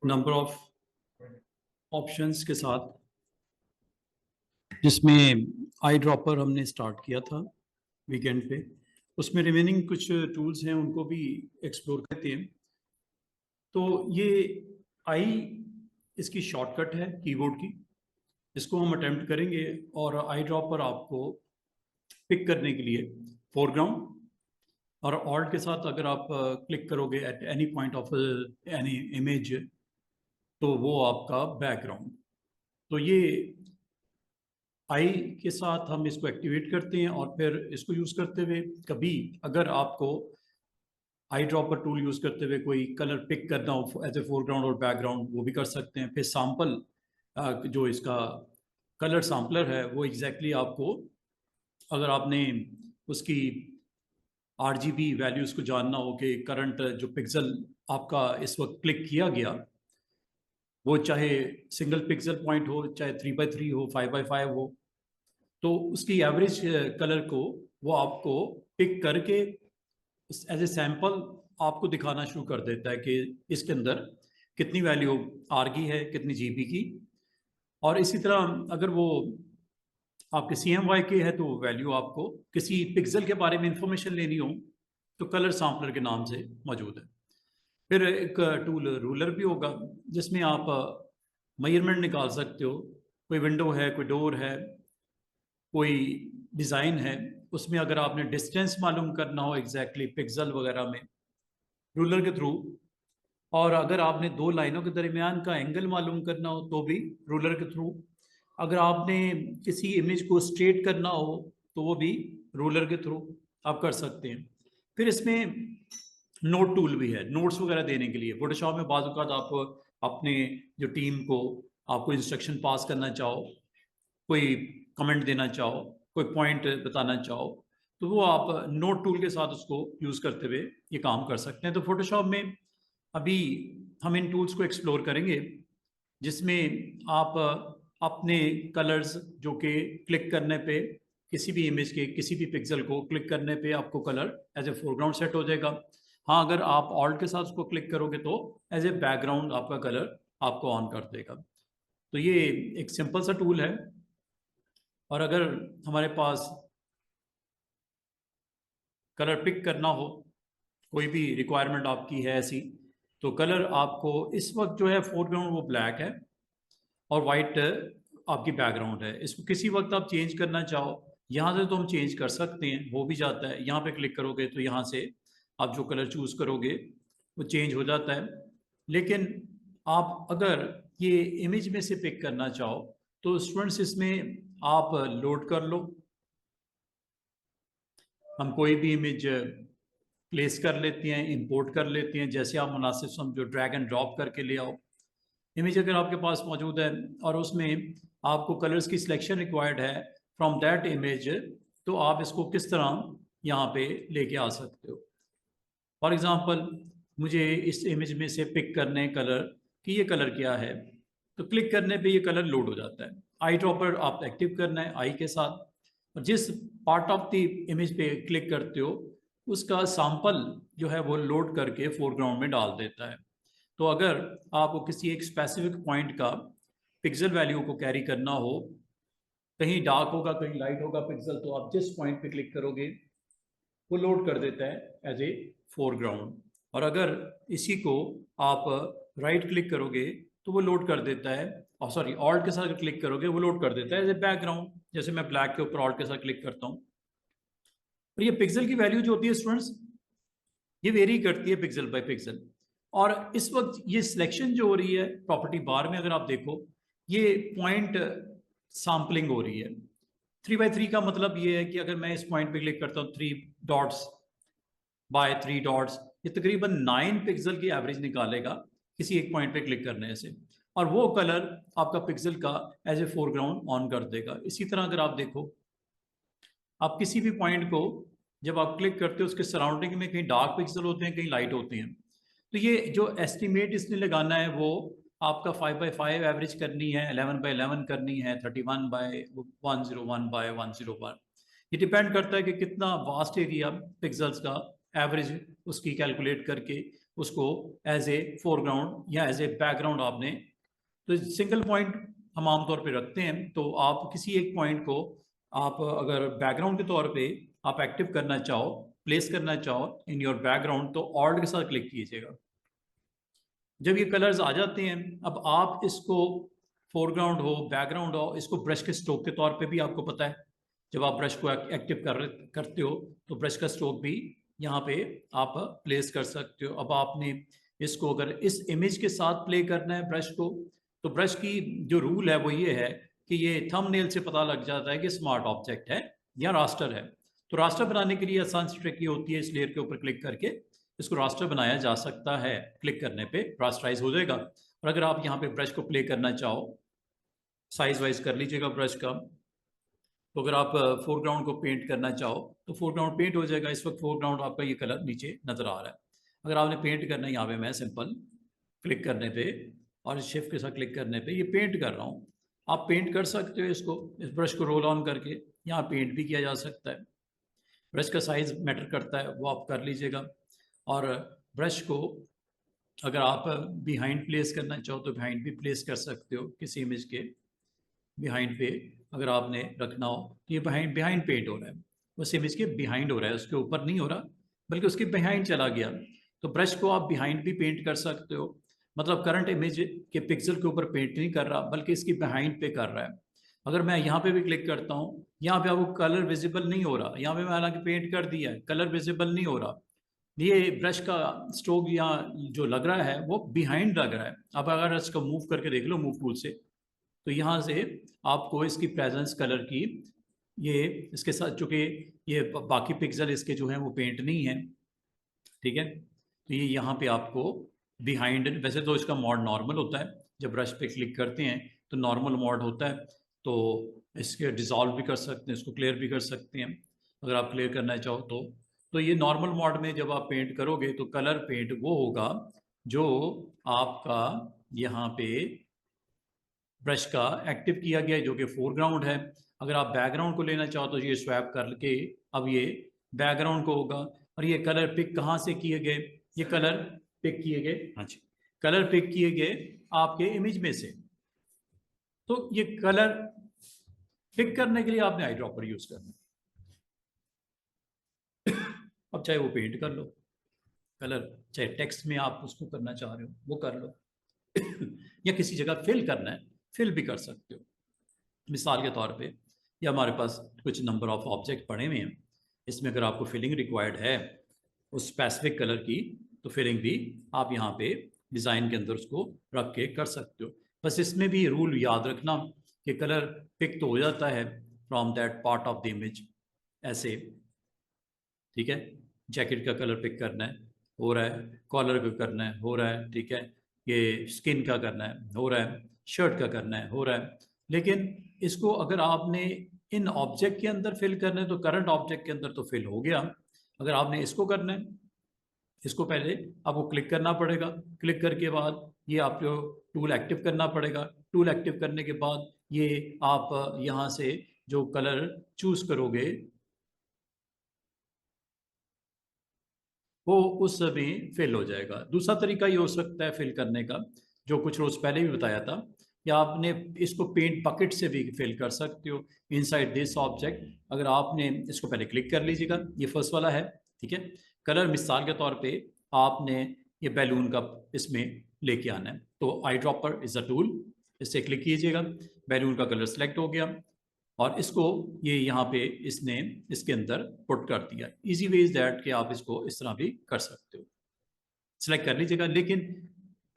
Number of options के साथ, जिसमें आई ड्रॉपर हमने स्टार्ट किया था वीकेंड पे। उसमें रिमेनिंग कुछ टूल्स हैं, उनको भी एक्सप्लोर करते हैं। तो ये आई इसकी शॉर्टकट है कीबोर्ड की, इसको हम अटेम्प्ट करेंगे। और आई ड्रॉपर आपको पिक करने के लिए फोरग्राउंड, और ऑल्ट के साथ अगर आप क्लिक करोगे at any point of any image, तो वो आपका बैकग्राउंड। तो ये आई के साथ हम इसको एक्टिवेट करते हैं, और फिर इसको यूज़ करते हुए कभी अगर आपको आई ड्रॉपर टूल यूज़ करते हुए कोई कलर पिक करना हो एज ए फोरग्राउंड और बैकग्राउंड, वो भी कर सकते हैं। फिर सैम्पल जो इसका कलर सैम्पलर है वो एग्जैक्टली आपको, अगर आपने उसकी आरजीबी वैल्यूज को जानना हो कि करंट जो पिक्सल आपका इस वक्त क्लिक किया गया, वो चाहे सिंगल पिक्सल पॉइंट हो, चाहे 3x3 हो, 5x5 हो, तो उसकी एवरेज कलर को वो आपको पिक करके एज ए सैंपल आपको दिखाना शुरू कर देता है कि इसके अंदर कितनी वैल्यू आर की है, कितनी जीबी की। और इसी तरह अगर वो आपके CMY के है तो वैल्यू आपको किसी पिक्सल के बारे में इंफॉर्मेशन लेनी हो तो कलर सैम्पलर के नाम से मौजूद है। फिर एक टूल रूलर भी होगा, जिसमें आप मेजरमेंट निकाल सकते हो। कोई विंडो है, कोई डोर है, कोई डिज़ाइन है, उसमें अगर आपने डिस्टेंस मालूम करना हो एग्जैक्टली पिक्सल वगैरह में, रूलर के थ्रू। और अगर आपने दो लाइनों के दरमियान का एंगल मालूम करना हो तो भी रूलर के थ्रू। अगर आपने किसी इमेज को स्ट्रेट करना हो तो वो भी रूलर के थ्रू आप कर सकते हैं। फिर इसमें नोट टूल भी है, नोट्स वगैरह देने के लिए। फोटोशॉप में बाज़ औक़ात आप अपने जो टीम को आपको इंस्ट्रक्शन पास करना चाहो, कोई कमेंट देना चाहो, कोई पॉइंट बताना चाहो, तो वो आप नोट टूल के साथ उसको यूज़ करते हुए ये काम कर सकते हैं। तो फोटोशॉप में अभी हम इन टूल्स को एक्सप्लोर करेंगे, जिसमें आप अपने कलर्स जो कि क्लिक करने पे किसी भी इमेज के किसी भी पिक्सल को क्लिक करने पे आपको colour as a foreground set हो जाएगा। हाँ, अगर आप ऑल्ट के साथ उसको क्लिक करोगे तो एज ए बैकग्राउंड आपका कलर आपको ऑन कर देगा। तो ये एक सिंपल सा टूल है। और अगर हमारे पास कलर पिक करना हो, कोई भी रिक्वायरमेंट आपकी है ऐसी, तो कलर आपको इस वक्त जो है फोरग्राउंड वो ब्लैक है और वाइट आपकी बैकग्राउंड है। इसको किसी वक्त आप चेंज करना चाहो, यहाँ से तो हम चेंज कर सकते हैं, हो भी जाता है। यहाँ पे क्लिक करोगे तो यहाँ से आप जो कलर चूज करोगे वो चेंज हो जाता है। लेकिन आप अगर ये इमेज में से पिक करना चाहो तो स्टूडेंट्स इसमें आप लोड कर लो। हम कोई भी इमेज प्लेस कर लेते हैं, इंपोर्ट कर लेते हैं, जैसे आप मुनासिब समझो, ड्रैग एंड ड्रॉप करके ले आओ। इमेज अगर आपके पास मौजूद है और उसमें आपको कलर्स की सिलेक्शन रिक्वायर्ड है फ्रॉम दैट इमेज, तो आप इसको किस तरह यहाँ पे लेके आ सकते हो। फॉर एग्जांपल, मुझे इस इमेज में से पिक करने कलर कि ये कलर क्या है, तो क्लिक करने पे ये कलर लोड हो जाता है। आई ड्रॉपर आप एक्टिव करना है आई के साथ, और जिस पार्ट ऑफ द इमेज पे क्लिक करते हो उसका सैंपल जो है वो लोड करके फोरग्राउंड में डाल देता है। तो अगर आपको किसी एक स्पेसिफिक पॉइंट का पिक्सल वैल्यू को कैरी करना हो, कहीं डार्क होगा कहीं लाइट होगा पिक्सल, तो आप जिस पॉइंट पे क्लिक करोगे वो लोड कर देता है एज ए फोरग्राउंड। और अगर इसी को आप राइट क्लिक करोगे तो वो लोड कर देता है, और सॉरी ऑल्ट के साथ अगर क्लिक करोगे वो लोड कर देता है एज ए बैकग्राउंड। जैसे मैं ब्लैक के ऊपर ऑल्ट के साथ क्लिक करता हूँ। और ये पिक्सल की वैल्यू जो होती है स्टूडेंट्स, ये वेरी करती है पिक्सल बाय पिक्सल। और इस वक्त ये सिलेक्शन जो हो रही है प्रॉपर्टी बार में, अगर आप देखो ये पॉइंट सैम्पलिंग हो रही है। 3x3 का मतलब ये है कि अगर मैं इस पॉइंट पे क्लिक करता हूँ 3 डॉट्स बाय 3 डॉट्स, ये तकरीबन 9 पिक्सल की एवरेज निकालेगा किसी एक पॉइंट पे क्लिक करने से, और वो कलर आपका पिक्सल का एज ए फोरग्राउंड ऑन कर देगा। इसी तरह अगर आप देखो, आप किसी भी पॉइंट को जब आप क्लिक करते हो उसके सराउंडिंग में कहीं डार्क पिक्सल होते हैं कहीं लाइट होते हैं, तो ये जो एस्टिमेट इसने लगाना है वो आपका 5x5 एवरेज करनी है, 11x11 करनी है, 31/101/101। ये डिपेंड करता है कि कितना वास्ट एरिया पिक्सल्स का एवरेज उसकी कैलकुलेट करके उसको एज ए फोरग्राउंड या एज ए बैकग्राउंड आपने, तो सिंगल पॉइंट हम आमतौर पे रखते हैं। तो आप किसी एक पॉइंट को आप अगर बैकग्राउंड के तौर पे आप एक्टिव करना चाहो, प्लेस करना चाहो इन योर बैकग्राउंड, तो ऑल्ट के साथ क्लिक कीजिएगा। जब ये कलर्स आ जाते हैं, अब आप इसको फोरग्राउंड हो बैकग्राउंड हो, इसको ब्रश के स्ट्रोक के तौर पे भी आपको पता है, जब आप ब्रश को एक्टिव करते हो तो ब्रश का स्ट्रोक भी यहाँ पे आप प्लेस कर सकते हो। अब आपने इसको अगर इस इमेज के साथ प्ले करना है ब्रश को, तो ब्रश की जो रूल है वो ये है कि ये थंबनेल से पता लग जाता है कि स्मार्ट ऑब्जेक्ट है या रास्टर है। तो रास्टर बनाने के लिए आसान सी ट्रिक ये होती है, इस लेयर के ऊपर क्लिक करके इसको रास्टर बनाया जा सकता है। क्लिक करने पे रास्टराइज हो जाएगा। और अगर आप यहाँ पे ब्रश को प्ले करना चाहो, साइज वाइज कर लीजिएगा ब्रश का। तो अगर आप फोरग्राउंड को पेंट करना चाहो तो फोरग्राउंड पेंट हो जाएगा। इस वक्त फोरग्राउंड आपका ये कलर नीचे नजर आ रहा है। अगर आपने पेंट करना है, यहाँ पे मैं सिंपल क्लिक करने पे और शिफ्ट के साथ क्लिक करने पे ये पेंट कर रहा हूँ। आप पेंट कर सकते हो इसको, इस ब्रश को रोल ऑन करके यहाँ पेंट भी किया जा सकता है। ब्रश का साइज मैटर करता है, वो आप कर लीजिएगा। और ब्रश को अगर आप बिहाइंड प्लेस करना चाहो तो बिहाइंड भी प्लेस कर सकते हो। किसी इमेज के बिहाइंड पे अगर आपने रखना हो तो ये बिहाइंड पेंट हो रहा है, उस इमेज के बिहाइंड हो रहा है, उसके ऊपर नहीं हो रहा बल्कि उसके बिहाइंड चला गया। तो ब्रश को आप बिहाइंड भी पेंट कर सकते हो, मतलब करंट इमेज के पिक्सल के ऊपर पेंट नहीं कर रहा बल्कि इसकी बिहाइंड पे कर रहा है। अगर मैं यहाँ पे भी क्लिक करता हूँ, यहाँ पे आपको कलर विजिबल नहीं हो रहा, यहाँ पे मैं हालांकि पेंट कर दिया है, कलर विजिबल नहीं हो रहा। ये ब्रश का स्ट्रोक यहाँ जो लग रहा है वो बिहाइंड लग रहा है। अब अगर इसको मूव करके देख लो मूव टूल से, तो यहाँ से आपको इसकी प्रेजेंस कलर की, ये इसके साथ चूंकि ये बाकी पिक्सल इसके जो हैं वो पेंट नहीं है, ठीक है, तो ये यहाँ पे आपको बिहाइंड, वैसे तो इसका मोड नॉर्मल होता है, जब ब्रश पे क्लिक करते हैं तो नॉर्मल मोड होता है। तो इसके डिजॉल्व भी कर सकते हैं, इसको क्लियर भी कर सकते हैं अगर आप क्लियर करना चाहो तो ये नॉर्मल मोड में जब आप पेंट करोगे तो कलर पेंट वो होगा जो आपका यहाँ पे ब्रश का एक्टिव किया गया है, जो कि फोरग्राउंड है। अगर आप बैकग्राउंड को लेना चाहो तो ये स्वैप करके अब ये बैकग्राउंड को होगा। और ये कलर पिक कहाँ से किए गए, ये कलर पिक किए गए, हाँ जी, कलर पिक किए गए आपके इमेज में से। तो ये कलर पिक करने के लिए आपने आई ड्रॉपर यूज करना। अब चाहे वो पेंट कर लो कलर, चाहे टेक्स्ट में आप उसको करना चाह रहे हो वो कर लो या किसी जगह फिल करना है फिल भी कर सकते हो। मिसाल के तौर पे या हमारे पास कुछ नंबर ऑफ ऑब्जेक्ट पड़े हुए हैं, इसमें अगर आपको फिलिंग रिक्वायर्ड है उस स्पेसिफिक कलर की, तो फिलिंग भी आप यहाँ पे डिज़ाइन के अंदर उसको रख के कर सकते हो। बस इसमें भी रूल याद रखना कि कलर पिक तो हो जाता है from that part of the image ऐसे, ठीक है। जैकेट का कलर पिक करना है, हो रहा है, कॉलर का करना है, हो रहा है, ठीक है, ये स्किन का करना है, हो रहा है, शर्ट का करना है, हो रहा है। लेकिन इसको अगर आपने इन ऑब्जेक्ट के अंदर फिल करना है तो करंट ऑब्जेक्ट के अंदर तो फिल हो गया। अगर आपने इसको करना है, इसको पहले आपको क्लिक करना पड़ेगा, क्लिक करके बाद ये आपको टूल एक्टिव करना पड़ेगा। टूल एक्टिव करने के बाद ये आप यहाँ से जो कलर चूज करोगे वो उस में फिल हो जाएगा। दूसरा तरीका ये हो सकता है फिल करने का, जो कुछ रोज पहले भी बताया था, या आपने इसको पेंट बकेट से भी फिल कर सकते हो इनसाइड दिस ऑब्जेक्ट। अगर आपने इसको पहले क्लिक कर लीजिएगा, ये फर्स्ट वाला है, ठीक है। कलर मिसाल के तौर पे आपने ये बैलून का इसमें लेके आना है, तो eye dropper is a tool, इससे क्लिक कीजिएगा, बैलून का कलर सेलेक्ट हो गया और इसको ये यहाँ पे इसने इसके अंदर पुट कर दिया। इजी वे इज दैट कि आप इसको इस तरह भी कर सकते हो, सिलेक्ट कर लीजिएगा। लेकिन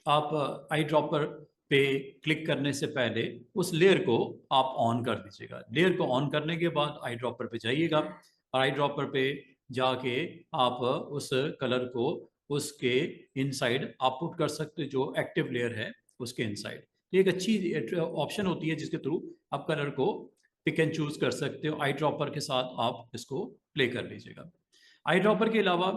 आप आई ड्रॉपर पे क्लिक करने से पहले उस लेयर को आप ऑन कर दीजिएगा। लेयर को ऑन करने के बाद आई ड्रॉपर पे जाइएगा और आई ड्रॉपर पे जाके आप उस कलर को उसके इनसाइड आप पुट कर सकते हो, जो एक्टिव लेयर है उसके इनसाइड। तो एक अच्छी ऑप्शन होती है जिसके थ्रू आप कलर को पिक एंड चूज कर सकते हो। आई ड्रॉपर के साथ आप इसको प्ले कर लीजिएगा। आई ड्रॉपर के अलावा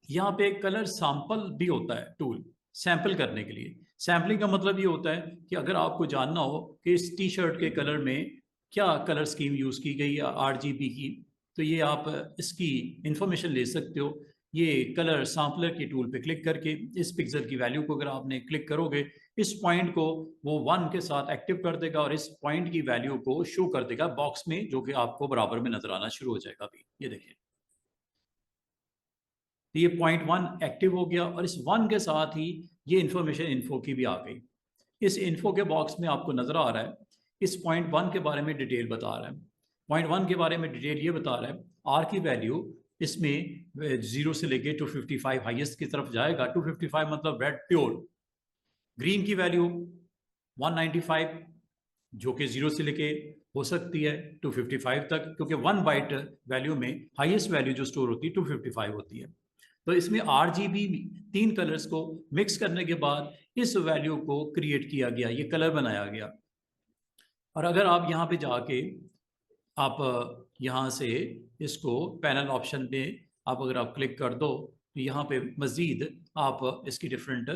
यहाँ पे कलर सैंपल भी होता है टूल, सैंपल करने के लिए। सैम्पलिंग का मतलब ये होता है कि अगर आपको जानना हो कि इस टी शर्ट के कलर में क्या कलर स्कीम यूज की गई या RGB की, तो ये आप इसकी इंफॉर्मेशन ले सकते हो। ये कलर सैम्पलर के टूल पे क्लिक करके इस पिक्सल की वैल्यू को अगर आपने क्लिक करोगे, इस पॉइंट को वो 1 के साथ एक्टिव कर देगा और इस पॉइंट की वैल्यू को शो कर देगा बॉक्स में, जो कि आपको बराबर में नजर आना शुरू हो जाएगा। अभी ये देखिए, तो ये पॉइंट 1 एक्टिव हो गया और इस 1 के साथ ही ये इंफॉर्मेशन इन्फो की भी आ गई। इस इन्फो के बॉक्स में आपको नजर आ रहा है, इस पॉइंट 1 के बारे में डिटेल बता रहा है। पॉइंट 1 के बारे में डिटेल ये बता रहा है, आर की वैल्यू इसमें 0 से लेके 255 हाईएस्ट की तरफ जाएगा। 255 मतलब रेड प्योर। ग्रीन की वैल्यू 195, जो कि 0 से लेके हो सकती है 255 तक, क्योंकि 1 बाइट वैल्यू में हाईएस्ट वैल्यू जो स्टोर होती है 255 होती है। तो इसमें RGB 3 कलर्स को मिक्स करने के बाद इस वैल्यू को क्रिएट किया गया, ये कलर बनाया गया। और अगर आप यहाँ पे जाके आप यहाँ से इसको पैनल ऑप्शन पे आप अगर आप क्लिक कर दो, तो यहाँ पे मज़ीद आप इसकी डिफरेंट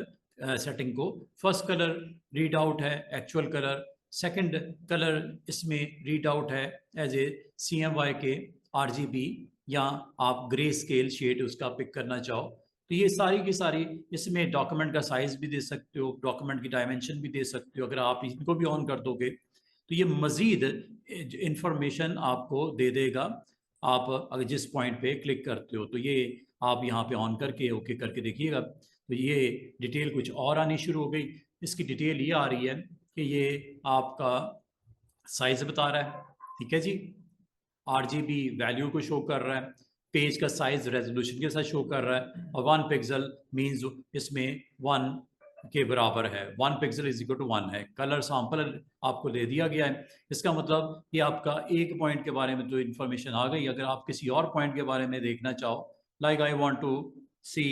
सेटिंग को, फर्स्ट कलर रीड आउट है एक्चुअल कलर, सेकंड कलर इसमें रीड आउट है एज ए CMY के RGB, या आप ग्रे स्केल शेड उसका पिक करना चाहो तो ये सारी की सारी, इसमें डॉक्यूमेंट का साइज भी दे सकते हो, डॉक्यूमेंट की डायमेंशन भी दे सकते हो। अगर आप इनको भी ऑन कर दोगे तो ये मज़ीद इंफॉर्मेशन आपको दे देगा। आप अगर जिस पॉइंट पे क्लिक करते हो तो ये आप यहाँ पे ऑन करके ओके करके देखिएगा, तो ये डिटेल कुछ और आनी शुरू हो गई। इसकी डिटेल ये आ रही है कि ये आपका साइज बता रहा है, ठीक है जी, RGB वैल्यू को शो कर रहा है, पेज का साइज रेजोल्यूशन के साथ शो कर रहा है, और 1 पिक्सल मीन्स इसमें 1 के बराबर है, 1 पिक्सल इज इक्वल टू 1 है। कलर सैंपल आपको दे दिया गया है। इसका मतलब ये आपका एक पॉइंट के बारे में तो इन्फॉर्मेशन आ गई। अगर आप किसी और पॉइंट के बारे में देखना चाहो, like I want to see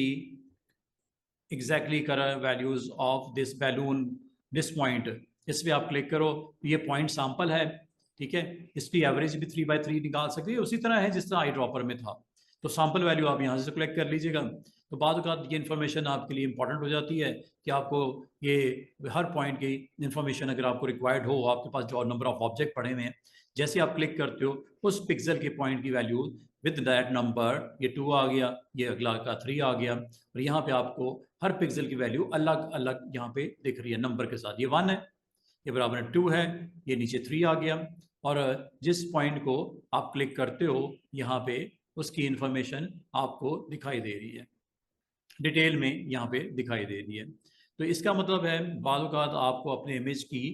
exactly colour values of this balloon this point, इस पर आप क्लिक करो, ये पॉइंट सैंपल है, ठीक है। इसकी एवरेज भी 3/3 निकाल सकते हैं, उसी तरह है जिस तरह आई ड्रॉपर में था। तो सैंपल वैल्यू आप यहाँ से कलेक्ट कर लीजिएगा। तो बाद बात ये इन्फॉर्मेशन आपके लिए इंपॉर्टेंट हो जाती है कि आपको ये हर पॉइंट की इन्फॉर्मेशन अगर आपको रिक्वायर्ड हो, आपके पास जो नंबर ऑफ ऑब्जेक्ट पड़े हुए हैं, जैसे आप क्लिक करते हो उस पिक्सल के पॉइंट की वैल्यू विद दैट नंबर, ये 2 आ गया, ये अगला का 3 आ गया, और यहाँ पे आपको हर पिक्सल की वैल्यू अलग अलग यहाँ पे दिख रही है नंबर के साथ। ये 1 है, ये बराबर 2 है, ये नीचे 3 आ गया, और जिस पॉइंट को आप क्लिक करते हो यहाँ पे उसकी इंफॉर्मेशन आपको दिखाई दे रही है, डिटेल में यहाँ पे दिखाई दे रही है। तो इसका मतलब है बाद औक़ात आपको अपने इमेज की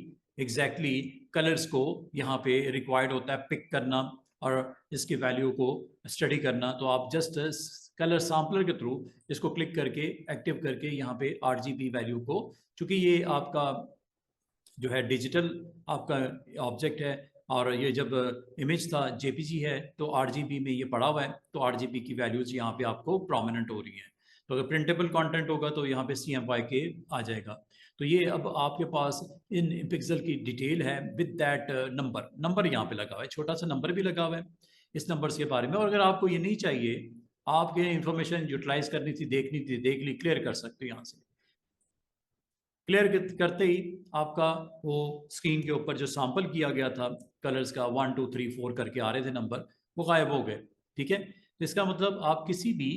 एग्जैक्टली कलर्स को यहाँ पे रिक्वायर्ड होता है पिक करना और इसकी वैल्यू को स्टडी करना, तो आप जस्ट कलर सैम्पलर के थ्रू इसको क्लिक करके एक्टिव करके यहाँ पे RGB वैल्यू को, चूँकि ये आपका जो है डिजिटल आपका ऑब्जेक्ट है और ये जब इमेज था JPG है तो RGB में ये पड़ा हुआ है, तो RGB की वैल्यूज यहाँ पे आपको प्रोमिनेंट हो रही हैं। तो अगर प्रिंटेबल कंटेंट होगा तो यहाँ पे CMY के आ जाएगा। तो ये अब आपके पास इन पिक्सल की डिटेल है विद दैट नंबर यहाँ पे लगा हुआ है, छोटा सा नंबर भी लगा हुआ है इस नंबर के बारे में। और अगर आपको ये नहीं चाहिए, आपके इंफॉर्मेशन यूटिलाइज करनी थी, देखनी थी, देख ली, क्लियर कर सकते हो। यहाँ से क्लियर करते ही आपका वो स्क्रीन के ऊपर जो सैंपल किया गया था कलर्स का 1 2 3 4 करके आ रहे थे नंबर, वो गायब हो गए, ठीक है। तो इसका मतलब आप किसी भी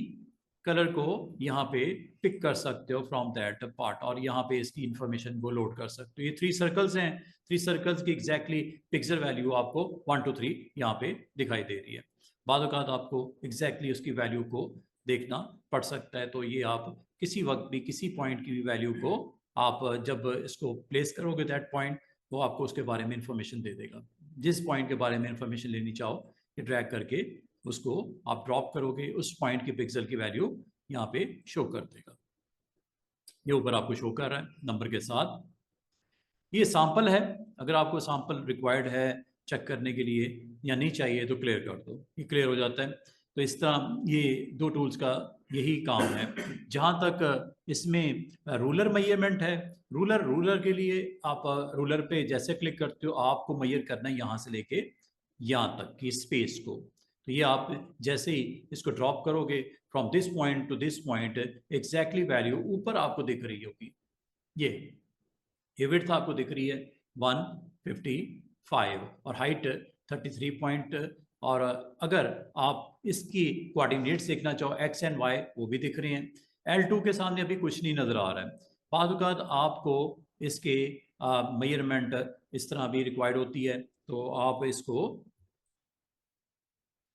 कलर को यहाँ पे पिक कर सकते हो फ्रॉम दैट पार्ट, और यहाँ पे इसकी इंफॉर्मेशन को लोड कर सकते हो। ये 3 सर्कल्स हैं, 3 सर्कल्स की एग्जैक्टली पिक्सल वैल्यू आपको 1 2 3 यहाँ पे दिखाई दे रही है। बाद औक़ात आपको एग्जैक्टली उसकी वैल्यू को देखना पड़ सकता है। तो ये आप किसी वक्त भी किसी पॉइंट की भी वैल्यू को आप जब इसको प्लेस करोगे दैट पॉइंट, वो आपको उसके बारे में इंफॉर्मेशन दे देगा। जिस पॉइंट के बारे में इंफॉर्मेशन लेनी चाहो, ये ड्रैग करके उसको आप ड्रॉप करोगे, उस पॉइंट की पिक्सल की वैल्यू यहाँ पे शो कर देगा। ये ऊपर आपको शो कर रहा है नंबर के साथ। ये सैंपल है, अगर आपको सैंपल रिक्वायर्ड है चेक करने के लिए या नहीं चाहिए तो क्लियर कर दो, ये क्लियर हो जाता है। तो इस तरह ये 2 टूल्स का यही काम है। जहाँ तक इसमें रूलर मेजरमेंट है, रूलर के लिए आप रूलर पे जैसे क्लिक करते हो आपको मेजर करना है यहाँ से लेके यहाँ तक की स्पेस को। तो ये आप जैसे ही इसको ड्रॉप करोगे from this point two this point, exactly value ऊपर आपको दिख रही होगी। ये विड्थ आपको दिख रही है 155 और हाइट 33.3 और अगर आप इसकी कोऑर्डिनेट्स देखना चाहो एक्स एंड वाई वो भी दिख रहे हैं। L2 के सामने अभी कुछ नहीं नज़र आ रहा है। बाद औक़ात आपको इसके मेजरमेंट इस तरह भी रिक्वायर्ड होती है, तो आप इसको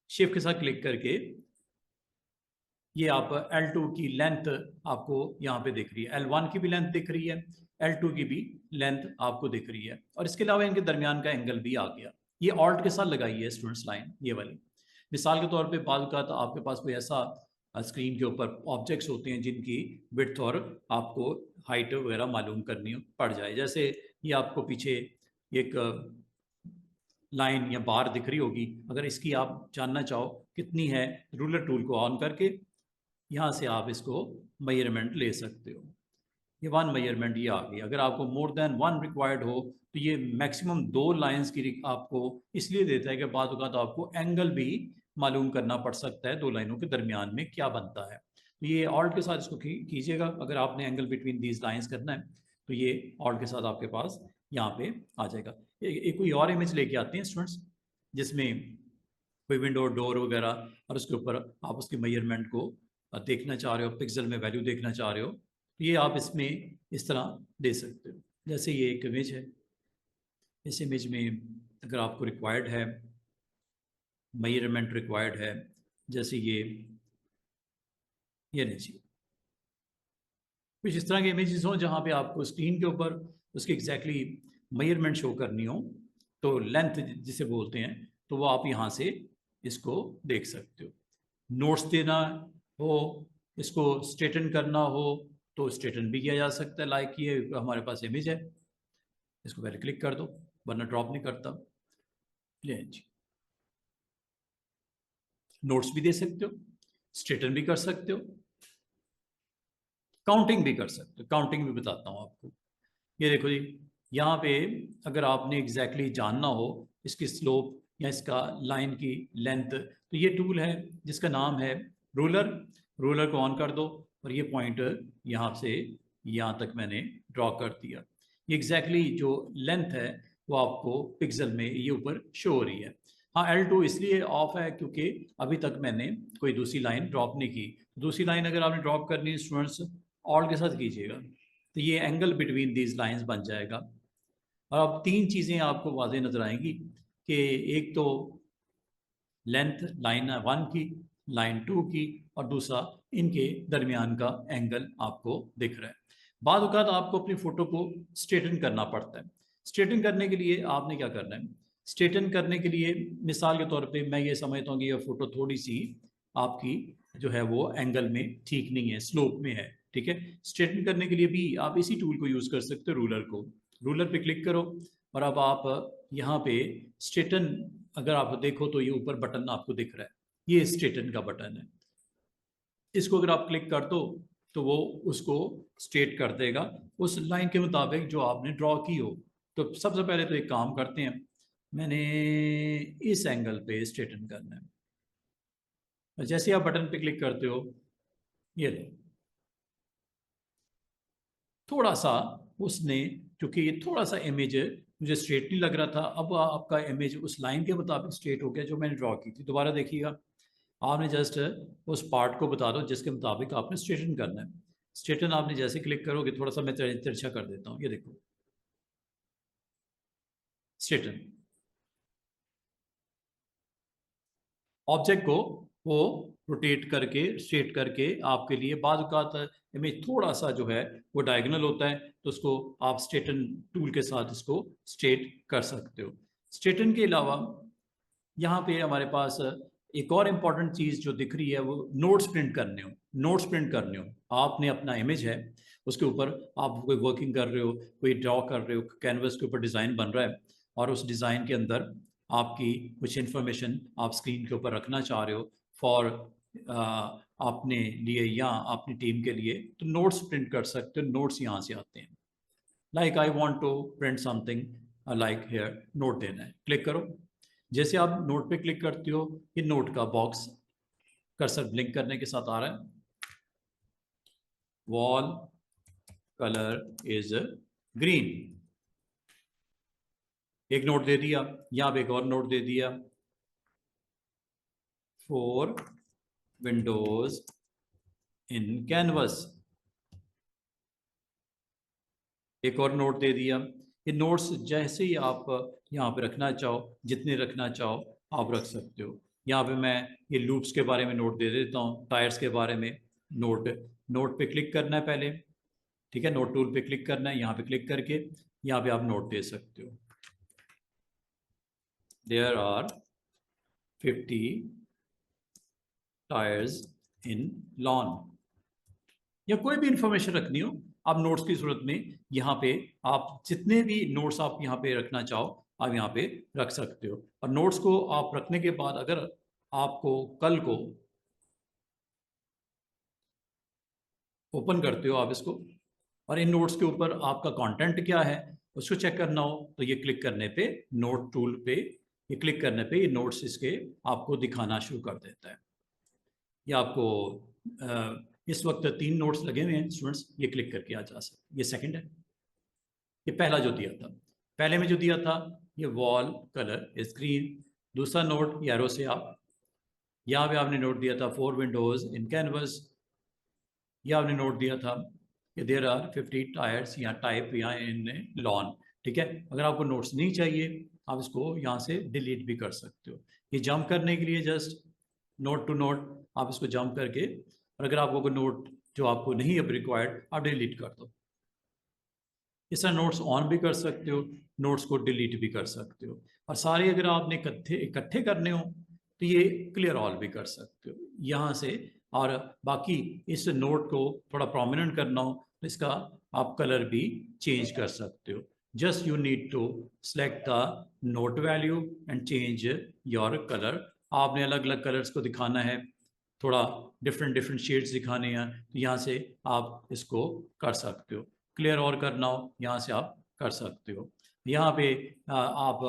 शिफ्ट के साथ क्लिक करके ये आप L2 की लेंथ आपको यहाँ पे दिख रही है, L1 की भी लेंथ दिख रही है, L2 की भी लेंथ आपको दिख रही है, और इसके अलावा इनके दरमियान का एंगल भी आ गया। ये ऑल्ट के साथ लगाई है स्टूडेंट्स लाइन ये वाली। मिसाल के तौर पे बाद का तो आपके पास कोई ऐसा स्क्रीन के ऊपर ऑब्जेक्ट्स होते हैं जिनकी विड्थ और आपको हाइट वगैरह मालूम करनी पड़ जाए, जैसे ये आपको पीछे एक लाइन या बार दिख रही होगी, अगर इसकी आप जानना चाहो कितनी है, रूलर टूल को ऑन करके यहाँ से आप इसको मेजरमेंट ले सकते हो। ये 1 मेजरमेंट ये आ गई। अगर आपको मोर देन 1 रिक्वायर्ड हो तो ये मैक्सिमम 2 लाइंस की आपको इसलिए देता है कि बाद औक़ात तो आपको एंगल भी मालूम करना पड़ सकता है, 2 लाइनों के दरमियान में क्या बनता है। तो ये ऑल्ट के साथ इसको कीजिएगा। अगर आपने एंगल बिटवीन दीज लाइंस करना है तो ये ऑल्ट के साथ आपके पास यहाँ पे आ जाएगा। एक कोई और इमेज लेके आते हैं स्टूडेंट्स, जिसमें कोई विंडो डोर वगैरह और उसके ऊपर आप उसके मेजरमेंट को देखना चाह रहे हो, पिक्सल में वैल्यू देखना चाह रहे हो, तो ये आप इसमें इस तरह दे सकते हो। जैसे ये एक इमेज है, इस इमेज में अगर आपको रिक्वायर्ड है, मेजरमेंट रिक्वायर्ड है, जैसे ये लीजिए कुछ इस तरह के इमेजेस हो जहाँ पे आपको स्क्रीन के ऊपर उसकी एग्जैक्टली मेजरमेंट शो करनी हो, तो लेंथ जिसे बोलते हैं, तो वो आप यहाँ से इसको देख सकते हो। नोट्स देना हो, इसको स्ट्रेटन करना हो तो स्ट्रेटन भी किया जा सकता है। लाइक ये हमारे पास इमेज है, इसको पहले क्लिक कर दो वरना ड्रॉप नहीं करता। ले जी, नोट्स भी दे सकते हो, स्ट्रेटन भी कर सकते हो, काउंटिंग भी कर सकते हो। काउंटिंग भी बताता हूँ आपको। ये देखो जी, यहाँ पे अगर आपने एग्जैक्टली जानना हो इसकी स्लोप या इसका लाइन की लेंथ, तो ये टूल है जिसका नाम है रूलर। रूलर को ऑन कर दो और ये पॉइंट यहाँ से यहाँ तक मैंने ड्रॉ कर दिया। ये एग्जैक्टली जो लेंथ है वो आपको पिक्सल में ये ऊपर शो हो रही है। हाँ, L2 इसलिए ऑफ है क्योंकि अभी तक मैंने कोई दूसरी लाइन ड्रॉप नहीं की। दूसरी लाइन अगर आपने ड्रॉप करनी है स्टूडेंट्स, ऑल के साथ कीजिएगा, तो ये एंगल बिटवीन दीज लाइंस बन जाएगा। और अब 3 चीज़ें आपको वाज़ेह नजर आएंगी कि एक तो लेंथ लाइन 1 की, लाइन 2 की, और दूसरा इनके दरमियान का एंगल आपको दिख रहा है। बाद औक़ात आपको अपनी फ़ोटो को स्ट्रेटन करना पड़ता है। स्ट्रेटन करने के लिए आपने क्या करना है, स्ट्रेटन करने के लिए मिसाल के तौर पे मैं ये समझता हूँ कि यह फ़ोटो थोड़ी सी आपकी जो है वो एंगल में ठीक नहीं है, स्लोप में है, ठीक है। स्ट्रेटन करने के लिए भी आप इसी टूल को यूज़ कर सकते हो, रूलर को। रूलर पे क्लिक करो और अब आप यहाँ पे स्ट्रेटन, अगर आप देखो तो ये ऊपर बटन आपको दिख रहा है, ये स्ट्रेटन का बटन है। इसको अगर आप क्लिक कर दो तो वो उसको स्ट्रेट कर देगा उस लाइन के मुताबिक जो आपने ड्रॉ की हो। तो सबसे पहले तो एक काम करते हैं, मैंने इस एंगल पे स्ट्रेटन करना है। जैसे आप बटन पे क्लिक करते हो, ये लो, थोड़ा सा उसने, क्योंकि ये थोड़ा सा इमेज मुझे स्ट्रेट नहीं लग रहा था, अब आपका इमेज उस लाइन के मुताबिक स्ट्रेट हो गया जो मैंने ड्रॉ की थी। दोबारा देखिएगा, आपने जस्ट उस पार्ट को बता दो जिसके मुताबिक आपने स्ट्रेटन करना है। स्ट्रेटन आपने जैसे क्लिक करोगे, थोड़ा सा मैं तिरछा कर देता हूँ, ये देखो स्ट्रेटन। ऑब्जेक्ट को वो रोटेट करके स्ट्रेट करके आपके लिए, बाद औक़ात इमेज थोड़ा सा जो है वो डायगोनल होता है, तो उसको आप स्ट्रेटन टूल के साथ इसको स्ट्रेट कर सकते हो। स्ट्रेटन के अलावा यहाँ पे हमारे पास एक और इम्पॉर्टेंट चीज़ जो दिख रही है वो नोट्स प्रिंट करने हो। नोट्स प्रिंट करने हो, आपने अपना इमेज है उसके ऊपर आप कोई वर्किंग कर रहे हो, कोई ड्रॉ कर रहे हो, कैनवस के ऊपर डिज़ाइन बन रहा है, और उस डिज़ाइन के अंदर आपकी कुछ इन्फॉर्मेशन आप स्क्रीन के ऊपर रखना चाह रहे हो फॉर अपने लिए या अपनी टीम के लिए, तो नोट्स प्रिंट कर सकते हो। नोट्स यहाँ से आते हैं। Like I want to print something, like here note देना है, क्लिक करो। जैसे आप नोट पे क्लिक करते हो, ये नोट का बॉक्स कर्सर ब्लिंक करने के साथ आ रहा है, वॉल कलर इज ग्रीन। एक नोट दे दिया, यहाँ पे एक और नोट दे दिया, 4 विंडोज इन कैनवस। एक और नोट दे दिया। ये नोट्स जैसे ही आप यहाँ पे रखना चाहो, जितने रखना चाहो आप रख सकते हो। यहाँ पे मैं ये लूप्स के बारे में नोट दे देता हूँ, टायर्स के बारे में नोट। नोट पे क्लिक करना है पहले, ठीक है, नोट टूल पे क्लिक करना है, यहाँ पे क्लिक करके यहाँ पे आप नोट दे सकते हो। There are 50 tyres in lawn, या कोई भी इंफॉर्मेशन रखनी हो आप नोट्स की सूरत में यहाँ पे आप जितने भी नोट्स आप यहाँ पे रखना चाहो आप यहाँ पे रख सकते हो। और नोट्स को आप रखने के बाद अगर आपको कल को ओपन करते हो आप इसको, और इन नोट्स के ऊपर आपका कंटेंट क्या है उसको चेक करना हो, तो ये क्लिक करने पे नोट टूल पे ये क्लिक करने पे ये नोट्स इसके आपको दिखाना शुरू कर देता है। ये आपको इस वक्त 3 नोट्स लगे हुए हैं स्टूडेंट्स, ये क्लिक करके आ जा सकते। ये सेकंड है, ये पहला जो दिया था, पहले में जो दिया था ये वॉल कलर इज ग्रीन। दूसरा नोट ये एरो से आप यहाँ पे आपने नोट दिया था 4 विंडोज इन कैनवस। ये आपने नोट दिया था कि देयर आर 50 टायर्स या टाइप यहाँ इन लॉन। ठीक है, अगर आपको नोट्स नहीं चाहिए आप इसको यहाँ से डिलीट भी कर सकते हो। ये जंप करने के लिए जस्ट नोट टू नोट आप इसको जंप करके, और अगर आपको कोई नोट जो आपको नहीं अब रिक्वायर्ड आप डिलीट कर दो। इस तरह नोट्स ऑन भी कर सकते हो, नोट्स को डिलीट भी कर सकते हो। और सारे अगर आपने इकट्ठे करने हो तो ये क्लियर ऑल भी कर सकते हो यहाँ से। और बाकी इस नोट को थोड़ा प्रोमिनेंट करना हो तो इसका आप कलर भी चेंज कर सकते हो। Just you need to select the note value and change your colour. आपने अलग अलग कलर्स को दिखाना है, थोड़ा डिफरेंट शेड्स दिखाने हैं तो यहाँ से आप इसको कर सकते हो। क्लियर और करना हो यहाँ से आप कर सकते हो। यहाँ पे आप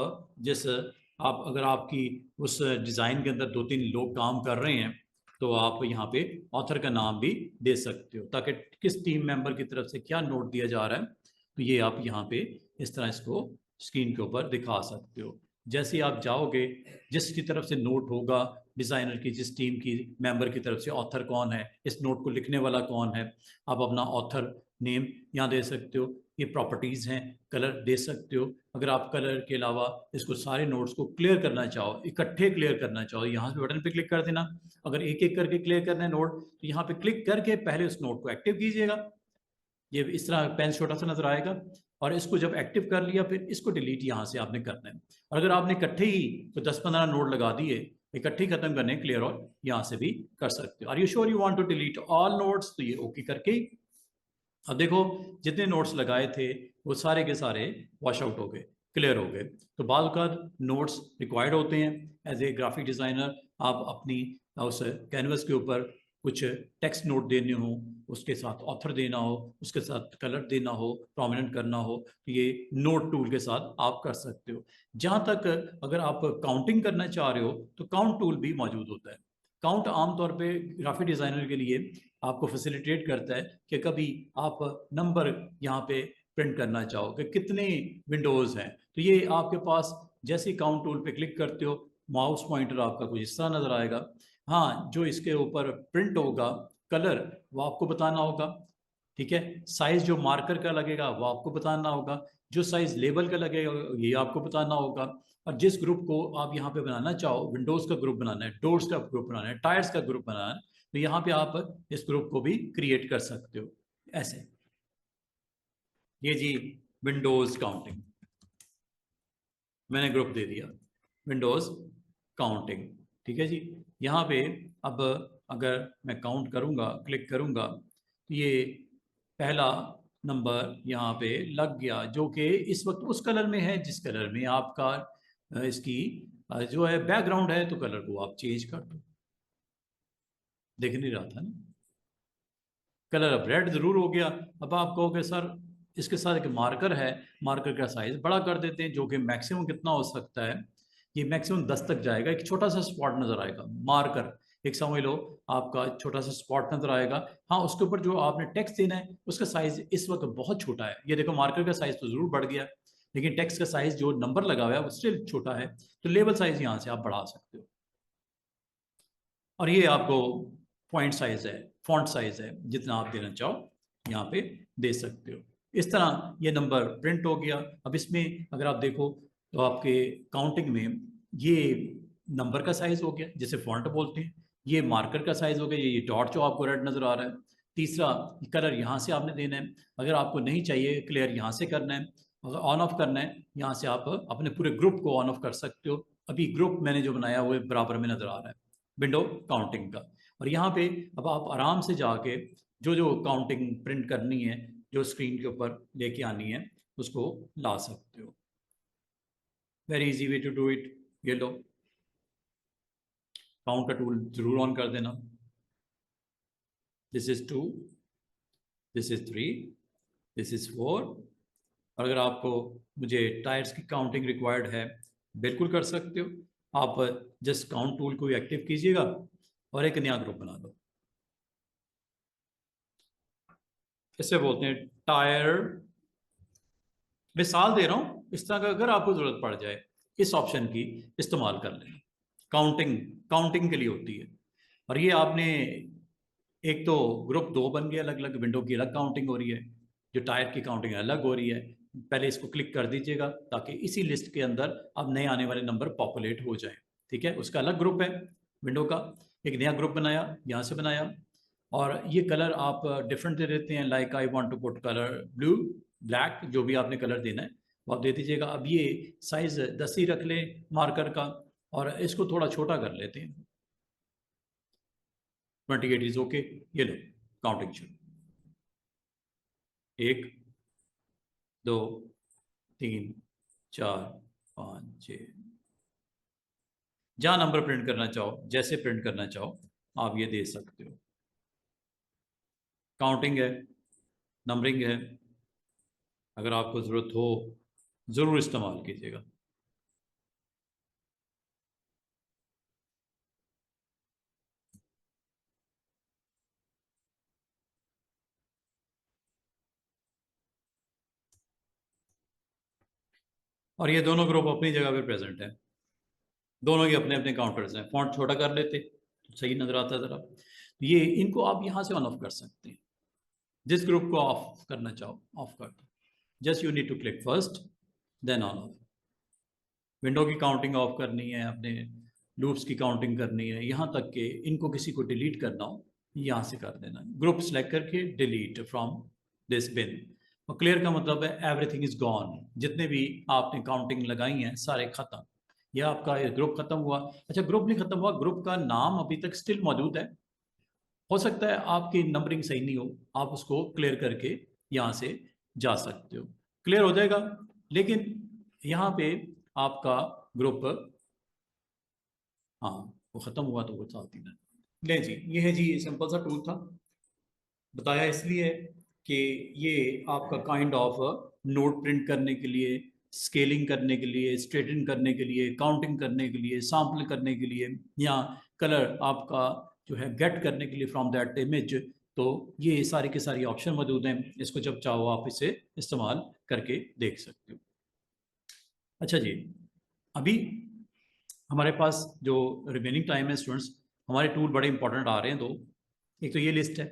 जिस आप अगर आपकी उस डिज़ाइन के अंदर 2-3 लोग काम कर रहे हैं तो आप यहाँ पे ऑथर का नाम भी दे सकते हो, ताकि किस टीम मेंबर की तरफ से क्या नोट दिया जा रहा है तो ये आप यहाँ पे इस तरह इसको स्क्रीन के ऊपर दिखा सकते हो। जैसे ही आप जाओगे जिसकी तरफ से नोट होगा, डिज़ाइनर की जिस टीम की मेंबर की तरफ से ऑथर कौन है, इस नोट को लिखने वाला कौन है, आप अपना ऑथर नेम यहाँ दे सकते हो। ये प्रॉपर्टीज़ हैं, कलर दे सकते हो। अगर आप कलर के अलावा इसको सारे नोट्स को क्लियर करना चाहो, इकट्ठे क्लियर करना चाहो, यहाँ पे बटन पे क्लिक कर देना। अगर एक एक करके क्लियर करना है नोट तो यहाँ पे क्लिक करके पहले उस नोट को एक्टिव कीजिएगा। ये इस तरह पेन छोटा सा नजर आएगा, और इसको जब एक्टिव कर लिया फिर इसको डिलीट यहाँ से आपने करना है। और अगर आपने इकट्ठे ही तो 10-15 नोट लगा दिए, इकट्ठे खत्म करने क्लियर और यहाँ से भी कर सकते हो। Are you sure you want to delete all notes, तो ये ओके करके अब देखो जितने नोट्स लगाए थे वो सारे के सारे वॉश आउट हो गए, क्लियर हो गए। तो बाल का नोट्स रिक्वायर्ड होते हैं एज ए ग्राफिक डिज़ाइनर। आप अपनी उस कैनवस के ऊपर कुछ टेक्स्ट नोट देने हो, उसके साथ ऑथर देना हो, उसके साथ कलर देना हो, प्रोमिनेंट करना हो, तो ये नोट टूल के साथ आप कर सकते हो। जहाँ तक अगर आप काउंटिंग करना चाह रहे हो तो काउंट टूल भी मौजूद होता है। काउंट आमतौर पे ग्राफिक डिज़ाइनर के लिए आपको फैसिलिटेट करता है कि कभी आप नंबर यहाँ पे प्रिंट करना चाहो कि कितने विंडोज हैं, तो ये आपके पास जैसे काउंट टूल पे क्लिक करते हो माउस पॉइंटर आपका कुछ इस तरह नजर आएगा। हाँ, जो इसके ऊपर प्रिंट होगा कलर वो आपको बताना होगा, ठीक है। साइज जो मार्कर का लगेगा वो आपको बताना होगा, जो साइज लेबल का लगेगा ये आपको बताना होगा। और जिस ग्रुप को आप यहाँ पे बनाना चाहो, विंडोज का ग्रुप बनाना है, डोर्स का ग्रुप बनाना है, टायर्स का ग्रुप बनाना है, तो यहाँ पे आप इस ग्रुप को भी क्रिएट कर सकते हो ऐसे। ये जी विंडोज काउंटिंग मैंने ग्रुप दे दिया, विंडोज काउंटिंग, ठीक है जी। यहाँ पे अब अगर मैं काउंट करूँगा, क्लिक करूँगा तो ये पहला नंबर यहाँ पे लग गया, जो कि इस वक्त उस कलर में है जिस कलर में आपका इसकी जो है बैकग्राउंड है, तो कलर को आप चेंज कर दो। देख नहीं रहा था ना, कलर अब रेड जरूर हो गया। अब आप कहोगे सर इसके साथ एक मार्कर है, मार्कर का साइज बड़ा कर देते हैं, जो कि मैक्सिमम कितना हो सकता है, ये मैक्सिमम 10 तक जाएगा। एक छोटा सा स्पॉट नजर आएगा, मार्कर एक समझ लो आपका छोटा सा स्पॉट नजर आएगा। हाँ, उसके ऊपर जो आपने टेक्स्ट देना है उसका साइज इस वक्त बहुत छोटा है। ये देखो मार्कर का साइज तो जरूर बढ़ गया, लेकिन टेक्स्ट का साइज जो नंबर लगा हुआ है वो स्टिल छोटा है, तो लेबल साइज यहाँ से आप बढ़ा सकते हो। और ये आपको पॉइंट साइज है, फॉन्ट साइज है, जितना आप देना चाहो यहाँ पे दे सकते हो। इस तरह ये नंबर प्रिंट हो गया। अब इसमें अगर आप देखो तो आपके काउंटिंग में ये नंबर का साइज हो गया, जिसे फॉन्ट बोलते हैं, ये मार्कर का साइज हो गया, ये डॉट जो आपको रेड नजर आ रहा है। तीसरा, कलर यहाँ से आपने देना है, अगर आपको नहीं चाहिए क्लियर यहाँ से करना है, अगर ऑन ऑफ करना है यहाँ से आप अपने पूरे ग्रुप को ऑन ऑफ कर सकते हो। अभी ग्रुप मैंने जो बनाया वो बराबर में नजर आ रहा है विंडो काउंटिंग का। और यहाँ पे अब आप आराम से जाके जो जो काउंटिंग प्रिंट करनी है, जो स्क्रीन के ऊपर लेके आनी है, उसको ला सकते हो। Very easy way to do it. ये लो, काउंट का टूल जरूर ऑन कर देना। This is 2, this is 3, this is 4। और अगर आपको मुझे टायर्स की काउंटिंग रिक्वायर्ड है, बिल्कुल कर सकते हो। आप जस्ट काउंट टूल को एक्टिव कीजिएगा और एक नया ग्रुप बना दो। इसे बोलते हैं टायर। मिसाल दे रहा हूं, इस तरह का अगर आपको जरूरत पड़ जाए इस ऑप्शन की इस्तेमाल कर लें। काउंटिंग काउंटिंग के लिए होती है। और ये आपने एक तो ग्रुप 2 बन गया, अलग अलग विंडो की अलग काउंटिंग हो रही है, जो टायर की काउंटिंग अलग हो रही है। पहले इसको क्लिक कर दीजिएगा ताकि इसी लिस्ट के अंदर अब नए आने वाले नंबर पॉपुलेट हो जाए। ठीक है, उसका अलग ग्रुप है विंडो का। एक नया ग्रुप बनाया, यहाँ से बनाया। और ये कलर आप डिफरेंट दे देते हैं, like I want to put colour blue, black, जो भी आपने कलर देना है वो आप दे दीजिएगा। अब ये साइज 10 ही रख लें मार्कर का, और इसको थोड़ा छोटा कर लेते हैं। 28 इज ओके। ये लो, काउंटिंग शुरू। 1, 2, 3, 4, 5, 6। जहां नंबर प्रिंट करना चाहो, जैसे प्रिंट करना चाहो, आप ये दे सकते हो। काउंटिंग है, नंबरिंग है, अगर आपको ज़रूरत हो ज़रूर इस्तेमाल कीजिएगा। और ये दोनों ग्रुप अपनी जगह पे प्रेजेंट है, दोनों के अपने अपने काउंटर्स हैं। फॉन्ट छोटा कर लेते तो सही नजर आता ज़रा। ये इनको आप यहाँ से ऑन ऑफ कर सकते हैं, जिस ग्रुप को ऑफ करना चाहो ऑफ कर दो। Just you need to click first, then on off. Window की काउंटिंग ऑफ करनी है, अपने लूप्स की काउंटिंग करनी है, यहाँ तक कि इनको किसी को डिलीट करना हो यहाँ से कर देना। ग्रुप सेलेक्ट करके डिलीट फ्रॉम दिस बिन। और क्लियर का मतलब है एवरीथिंग इज गॉन, जितने भी आपने काउंटिंग लगाई हैं सारे खत्म। यह आपका ग्रुप खत्म हुआ। अच्छा, ग्रुप नहीं खत्म हुआ, ग्रुप का नाम अभी तक स्टिल मौजूद है। हो सकता है आपकी नंबरिंग सही नहीं हो, आप उसको क्लियर करके यहाँ से जा सकते हो, क्लियर हो जाएगा। लेकिन यहाँ पे आपका ग्रुप, हाँ, वो खत्म हुआ तो वो साथ ही ना। ले जी, ये है जी, सिंपल सा टूल था। बताया इसलिए कि ये आपका काइंड ऑफ नोट प्रिंट करने के लिए, स्केलिंग करने के लिए, स्ट्रेटन करने के लिए, काउंटिंग करने के लिए, सैम्पल करने के लिए, या कलर आपका जो है गेट करने के लिए फ्रॉम दैट इमेज। तो ये सारी की सारी ऑप्शन मौजूद हैं, इसको जब चाहो आप इसे इस्तेमाल करके देख सकते हो। अच्छा जी, अभी हमारे पास जो रिमेनिंग टाइम है स्टूडेंट्स, हमारे टूल बड़े इंपॉर्टेंट आ रहे हैं दो। एक तो ये लिस्ट है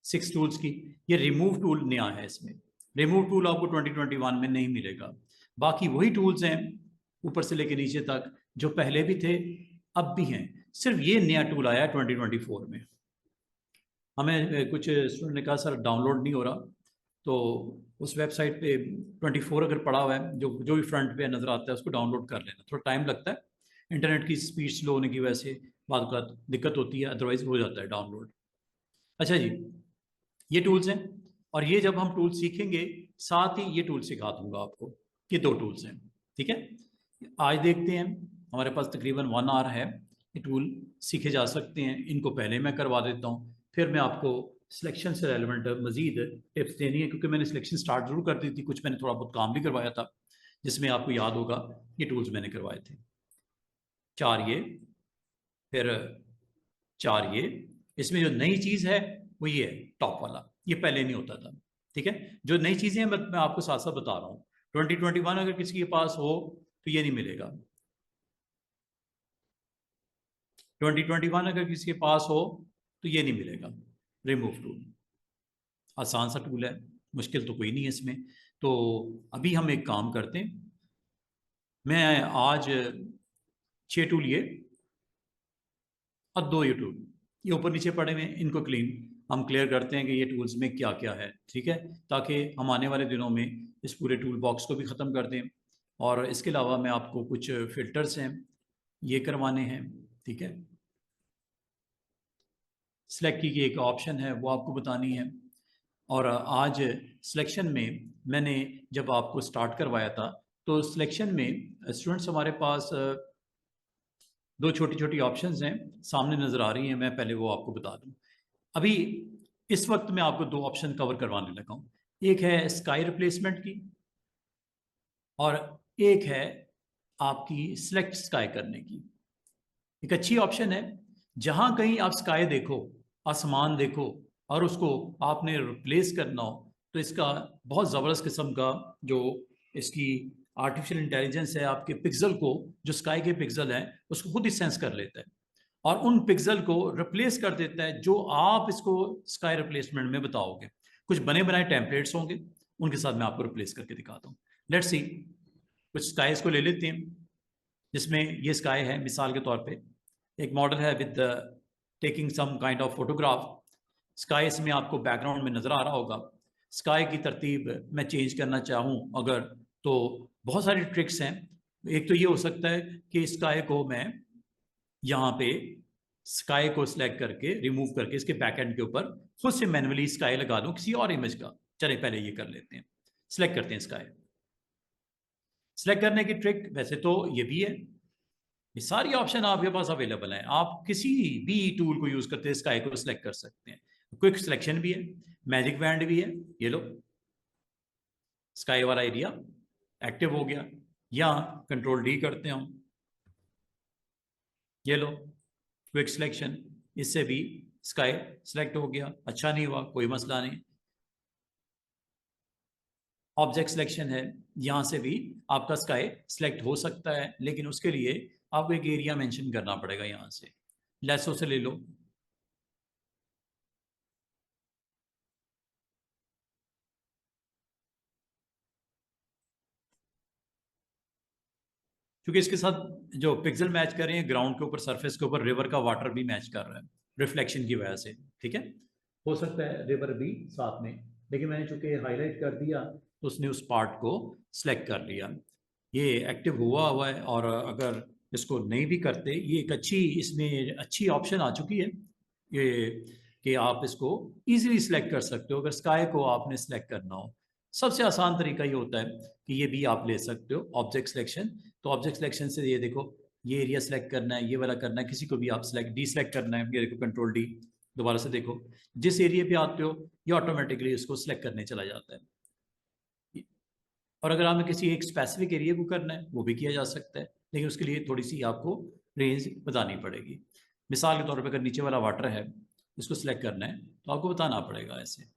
6 टूल्स की, ये रिमूव टूल नया है। इसमें रिमूव टूल आपको 2021 में नहीं मिलेगा। बाकी वही टूल्स हैं ऊपर से लेके नीचे तक, जो पहले भी थे अब भी हैं, सिर्फ ये नया टूल आया है 2024 में। हमें कुछ स्टूडेंट ने कहा सर डाउनलोड नहीं हो रहा, तो उस वेबसाइट पे 24 अगर पड़ा हुआ है, जो जो भी फ्रंट पे नज़र आता है उसको डाउनलोड कर लेना। थोड़ा टाइम लगता है, इंटरनेट की स्पीड स्लो होने की वजह से बाद दिक्कत होती है, अदरवाइज हो जाता है डाउनलोड। अच्छा जी, ये टूल्स हैं। और ये जब हम टूल सीखेंगे, साथ ही ये टूल सिखा दूंगा आपको। ये 2 टूल्स हैं, ठीक है। आज देखते हैं, हमारे पास तकरीबन 1 आवर है, ये टूल सीखे जा सकते हैं। इनको पहले मैं करवा देता हूँ, फिर मैं आपको सिलेक्शन से रेलिवेंट मजीद टिप्स देनी है, क्योंकि मैंने सिलेक्शन स्टार्ट जरूर कर दी थी, कुछ मैंने थोड़ा बहुत काम भी करवाया था, जिसमें आपको याद होगा ये टूल्स मैंने करवाए थे। 4 ये, फिर 4 ये। इसमें जो नई चीज है वो ये है, टॉप वाला, ये पहले नहीं होता था। ठीक है, जो नई चीजें हैं मैं आपको साथ साथ बता रहा हूँ। 2021 अगर किसी के पास हो तो ये नहीं मिलेगा। 2021 अगर किसी के पास हो तो ये नहीं मिलेगा रिमूव टूल। आसान सा टूल है, मुश्किल तो कोई नहीं है इसमें। तो अभी हम एक काम करते हैं, मैं आज 6 टूल ये और 2 ये टूल ये ऊपर नीचे पड़े हुए हैं, इनको हम क्लियर करते हैं कि ये टूल्स में क्या क्या है, ठीक है, ताकि हम आने वाले दिनों में इस पूरे टूल बॉक्स को भी ख़त्म कर दें। और इसके अलावा मैं आपको कुछ फिल्टर्स हैं ये करवाने हैं, ठीक है। सिलेक्ट की एक ऑप्शन है वो आपको बतानी है। और आज सिलेक्शन में मैंने जब आपको स्टार्ट करवाया था तो सिलेक्शन में स्टूडेंट्स हमारे पास 2 छोटी छोटी ऑप्शंस हैं सामने नज़र आ रही हैं, मैं पहले वो आपको बता दूं। अभी इस वक्त मैं आपको 2 ऑप्शन कवर करवाने लगा हूँ। एक है स्काई रिप्लेसमेंट की और एक है आपकी सिलेक्ट स्काई करने की। एक अच्छी ऑप्शन है, जहां कहीं आप स्काई देखो, आसमान देखो और उसको आपने रिप्लेस करना हो तो इसका बहुत ज़बरदस्त किस्म का जो इसकी आर्टिफिशियल इंटेलिजेंस है, आपके पिक्सल को, जो स्काई के पिक्सल हैं उसको खुद ही सेंस कर लेता है और उन पिक्सल को रिप्लेस कर देता है जो आप इसको स्काई रिप्लेसमेंट में बताओगे। कुछ बने बनाए टेम्पलेट्स होंगे, उनके साथ मैं आपको रिप्लेस करके दिखाता हूँ। लेट्स सी, कुछ स्काईज को ले लेते हैं जिसमें ये स्काई है। मिसाल के तौर पे एक मॉडल है with taking some kind of photograph. Sky इसमें आपको बैकग्राउंड में नज़र आ रहा होगा। स्काई की तरतीब मैं चेंज करना चाहूँ अगर, तो बहुत सारी ट्रिक्स हैं। एक तो ये हो सकता है कि स्काई को मैं यहाँ पे स्काई को सिलेक्ट करके रिमूव करके इसके बैकएंड के ऊपर खुद से मैन्युअली स्काई लगा दूं किसी और इमेज का। चले पहले ये कर लेते हैं, सिलेक्ट करते हैं स्काई। सिलेक्ट करने की ट्रिक वैसे तो ये भी है, ये सारी ऑप्शन आपके पास अवेलेबल हैं, आप किसी भी टूल को यूज करते हैं स्काई को सिलेक्ट कर सकते हैं। क्विक सिलेक्शन भी है, मैजिक बैंड भी है, ये लो स्काई वाला एरिया एक्टिव हो गया। या कंट्रोल D करते हैं हम, ये लो क्विक सिलेक्शन, इससे भी स्काई सिलेक्ट हो गया। अच्छा नहीं हुआ, कोई मसला नहीं। ऑब्जेक्ट सिलेक्शन है, यहां से भी आपका स्काई सिलेक्ट हो सकता है, लेकिन उसके लिए आपको एक एरिया मेंशन करना पड़ेगा। यहां से लेसो से ले लो, क्योंकि इसके साथ जो पिक्सल मैच कर रहे हैं ग्राउंड के ऊपर, सरफेस के ऊपर रिवर का वाटर भी मैच कर रहा है रिफ्लेक्शन की वजह से, ठीक है। हो सकता है रिवर भी साथ में, लेकिन मैंने चूंकि हाईलाइट कर दिया तो उसने उस पार्ट को सिलेक्ट कर लिया। ये एक्टिव हुआ हुआ है। और अगर इसको नहीं भी करते, ये एक अच्छी, इसमें अच्छी ऑप्शन आ चुकी है ये कि आप इसको इजीली सिलेक्ट कर सकते हो अगर स्काई को आपने सिलेक्ट करना हो। सबसे आसान तरीका ये होता है कि ये भी आप ले सकते हो ऑब्जेक्ट सिलेक्शन। तो ऑब्जेक्ट सिलेक्शन से ये देखो, ये एरिया सेलेक्ट करना है, ये वाला करना है, किसी को भी आप सेलेक्ट डी सेलेक्ट करना है, ये देखो कंट्रोल D। दोबारा से देखो, जिस एरिया पे आते हो ये ऑटोमेटिकली इसको सिलेक्ट करने चला जाता है। और अगर हमें किसी एक स्पेसिफिक एरिया को करना है वो भी किया जा सकता है, लेकिन उसके लिए थोड़ी सी आपको रेंज बतानी पड़ेगी। मिसाल के तौर पर अगर नीचे वाला वाटर है, इसको सिलेक्ट करना है तो आपको बताना पड़ेगा ऐसे।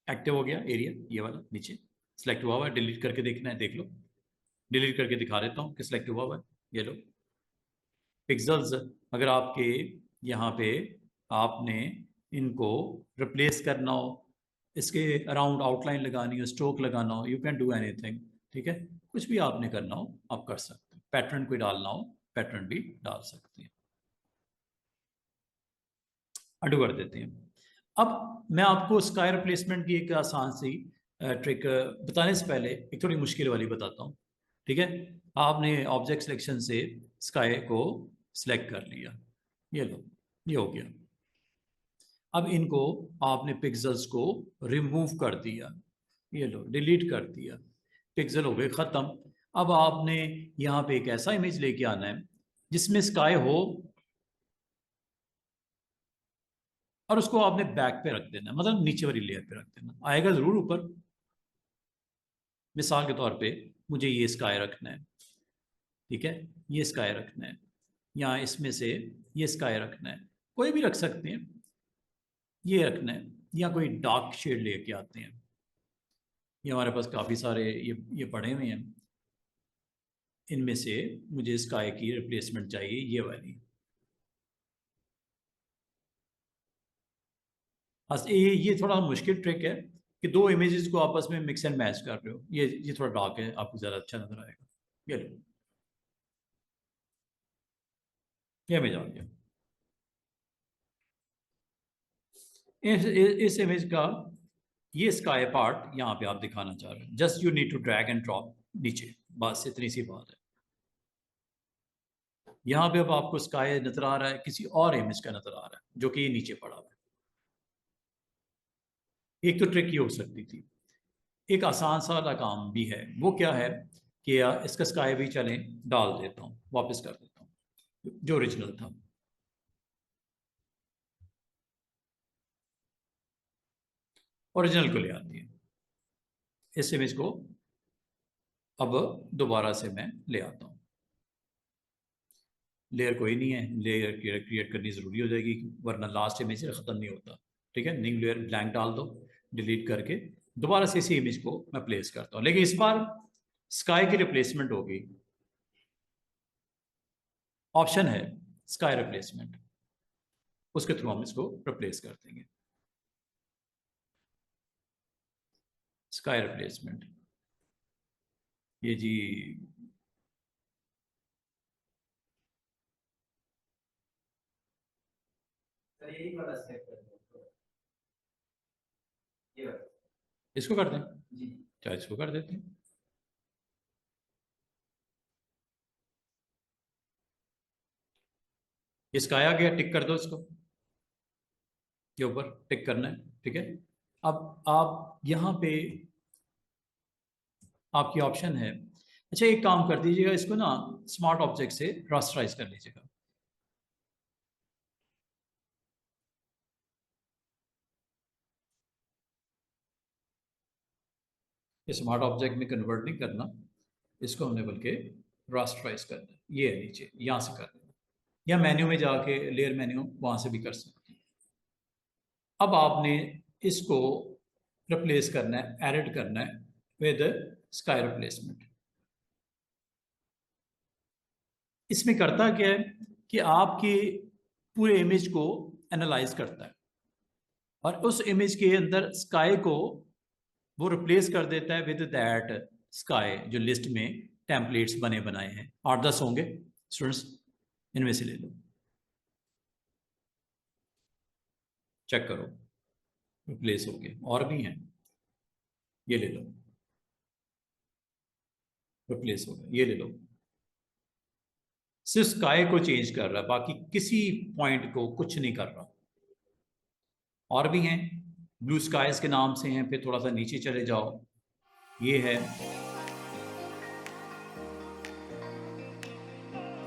एक्टिव हो गया एरिया, ये वाला नीचे सिलेक्ट हुआ हुआ है। डिलीट करके देखना है, देख लो, डिलीट करके दिखा देता हूँ कि सिलेक्ट हुआ हुआ है। ये लो पिक्सल्स, अगर आपके यहाँ पे आपने इनको रिप्लेस करना हो, इसके अराउंड आउटलाइन लगानी हो, स्ट्रोक लगाना हो, यू कैन डू एनीथिंग, ठीक है। कुछ भी आपने करना हो आप कर सकते हैं। पैटर्न कोई डालना हो पैटर्न भी डाल सकते हैं। अडू कर देते हैं। अब मैं आपको स्काई रिप्लेसमेंट की एक आसान सी ट्रिक बताने से पहले एक थोड़ी मुश्किल वाली बताता हूँ, ठीक है। आपने ऑब्जेक्ट सिलेक्शन से स्काई को सिलेक्ट कर लिया, ये लो, ये हो गया। अब इनको आपने पिक्सल्स को रिमूव कर दिया, ये लो डिलीट कर दिया, पिक्सल हो गए खत्म। अब आपने यहाँ पे एक ऐसा इमेज लेके आना है जिसमें स्काई हो और उसको आपने बैक पे रख देना, मतलब नीचे वाली लेयर पे रख देना, आएगा जरूर ऊपर। मिसाल के तौर पे मुझे ये स्काई रखना है, ठीक है, ये स्काई रखना है, या इसमें से ये स्काई रखना है, कोई भी रख सकते हैं, ये रखना है, या कोई डार्क शेड लेके आते हैं, ये हमारे पास काफ़ी सारे ये पड़े हुए हैं। इनमें से मुझे स्काई की रिप्लेसमेंट चाहिए, ये वाली। ये थोड़ा मुश्किल ट्रिक है कि दो इमेजेस को आपस में मिक्स एंड मैच कर रहे हो। ये थोड़ा डार्क है, आपको ज़्यादा अच्छा नजर आएगा। ये लो, ये इमेज आ गया। इस इमेज का ये स्काई पार्ट यहाँ पे आप दिखाना चाह रहे हैं। Just you need to drag and drop नीचे, बस इतनी सी बात है। यहाँ पे अब आपको स्काई नजर आ रहा है, किसी और इमेज का नजर आ रहा है जो कि ये नीचे पड़ा हुआ है। एक तो ट्रिक ये हो सकती थी। एक आसान सा वाला काम भी है, वो क्या है कि इसका स्काई भी चलें डाल देता हूँ, वापस कर देता हूँ जो ओरिजिनल था। ओरिजिनल को ले आती है। इस इमेज को अब दोबारा से मैं ले आता हूँ। लेयर कोई नहीं है, लेयर क्रिएट करनी ज़रूरी हो जाएगी, वरना लास्ट इमेज से ख़त्म नहीं होता। ठीक है, न्यू लेयर ब्लैंक डाल दो, डिलीट करके दोबारा से इसी इमेज को मैं प्लेस करता हूँ, लेकिन इस बार स्काई की रिप्लेसमेंट होगी। ऑप्शन है स्काई रिप्लेसमेंट, उसके थ्रू हम इसको रिप्लेस कर देंगे। स्काई रिप्लेसमेंट, ये जी सर यही वाला सेट कर दो। ये वाला। इसको कर दें, जी। क्या इसको कर देते हैं। इसका आ गया, टिक कर दो इसको, के ऊपर टिक करना है। ठीक है, अब आप यहाँ पे आपकी ऑप्शन है। अच्छा, एक काम कर दीजिएगा, इसको ना स्मार्ट ऑब्जेक्ट से रास्टराइज कर लीजिएगा। ये स्मार्ट ऑब्जेक्ट में कन्वर्ट नहीं करना, इसको हमने बल्कि रास्टराइज करना है। ये है नीचे, यहाँ से करना है, या मेन्यू में जाके लेयर मेन्यू वहाँ से भी कर सकते हैं। अब आपने इसको रिप्लेस करना है, एडिट करना है विद स्काई रिप्लेसमेंट। इसमें करता क्या है कि आपके पूरे इमेज को एनालाइज करता है और उस इमेज के अंदर स्काई को वो रिप्लेस कर देता है विद दैट स्काई, जो लिस्ट में टेम्पलेट्स बने बनाए हैं। 8-10 होंगे स्टूडेंट्स, इनमें से ले लो, चेक करो, रिप्लेस हो गए। और भी हैं, ये ले लो, रिप्लेस हो गए, ये ले लो। सिर्फ स्काई को चेंज कर रहा है, बाकी किसी पॉइंट को कुछ नहीं कर रहा। और भी हैं, ब्लू स्काइज के नाम से हैं, फिर थोड़ा सा नीचे चले जाओ, ये है,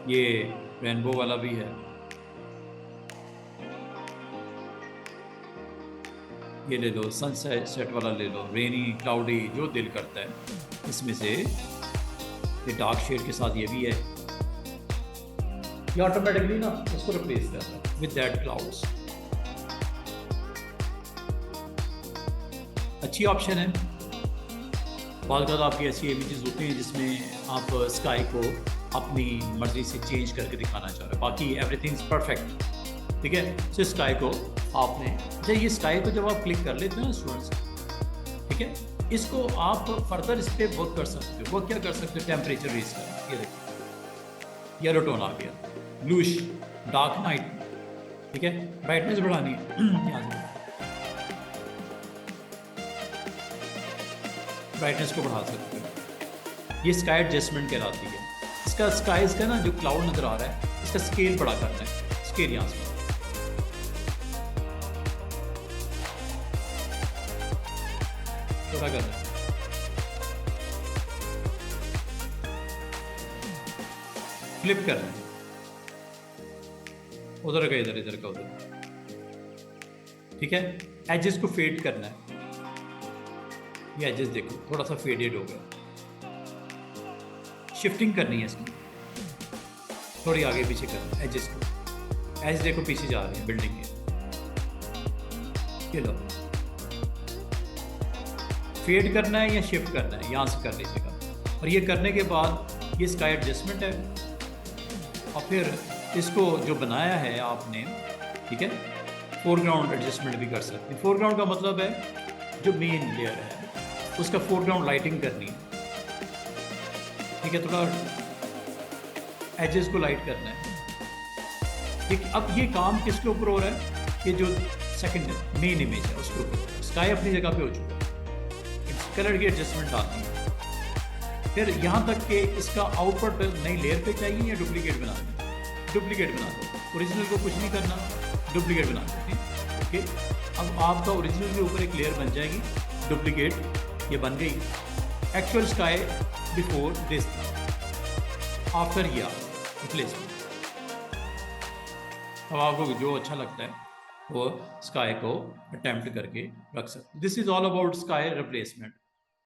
ये रेनबो वाला भी है, ये ले लो, सनसेट सेट वाला ले लो, रेनी क्लाउडी, जो दिल करता है इसमें से। ये डार्क शेड के साथ ये भी है, ये ऑटोमेटिकली ना इसको रिप्लेस करता है विद दैट क्लाउड्स। अच्छी ऑप्शन है। बहुत ज़्यादा आपकी ऐसी इमेजेस होती हैं जिसमें आप स्काई को अपनी मर्जी से चेंज करके दिखाना चाह रहे हो, बाकी एवरीथिंग इज परफेक्ट। ठीक है, तो स्काई को आपने, अच्छा ये स्काई को जब आप क्लिक कर लेते हो ना स्टूडेंट्स, ठीक है, इसको आप फर्दर इस पर वर्क कर सकते हो। वो क्या कर सकते हो, टेम्परेचर रेज कर, ये देखिए येलो टोन आ गया, ब्लूश डार्क नाइट। ठीक है, ब्राइटनेस बढ़ानी है यहाँ से, ब्राइटनेस को बढ़ा सकते हो। ये स्काई एडजस्टमेंट कहलाती है। इसका स्काईज का ना जो क्लाउड नजर आ रहा है, इसका स्केल बड़ा करना है, स्केल यहाँ से छोटा करना है, फ्लिप करना है, उधर का इधर, इधर का उधर। ठीक है, एजेस को फेड करना है, ये एजेस देखो थोड़ा सा फेडेड हो गया। शिफ्टिंग करनी है इसकी, थोड़ी आगे पीछे करना है एजेस को। एज देखो पीछे जा रहे हैं बिल्डिंग के, ये लो, फेड करना है या शिफ्ट करना है, यहाँ से कर लीजिएगा। और ये करने के बाद ये स्काई एडजस्टमेंट है, और फिर इसको जो बनाया है आपने, ठीक है, फोरग्राउंड एडजस्टमेंट भी कर सकते हैं। फोरग्राउंड का मतलब है जो मेन लेयर है उसका फोरग्राउंड लाइटिंग करनी है, ठीक है, थोड़ा एजेस को लाइट करना है। ठीक, अब ये काम किसके ऊपर हो रहा है, ये जो सेकंड मेन इमेज है उसके ऊपर। स्काई अपनी जगह पे हो चुका है, कलर की एडजस्टमेंट डालनी है। फिर यहाँ तक कि इसका आउटपुट नई लेयर पे चाहिए या डुप्लीकेट बना दें, डुप्लीकेट बना दो। ओरिजिनल को कुछ नहीं करना, डुप्लीकेट बना देते हैं। ओके, अब आपका ओरिजिनल के ऊपर एक लेयर बन जाएगी, डुप्लीकेट ये बन गई। Actual sky before this, after या रिप्लेसमेंट। अब आपको जो अच्छा लगता है वो स्काई को अटेम्प्ट करके रख सकते। This is all about sky replacement.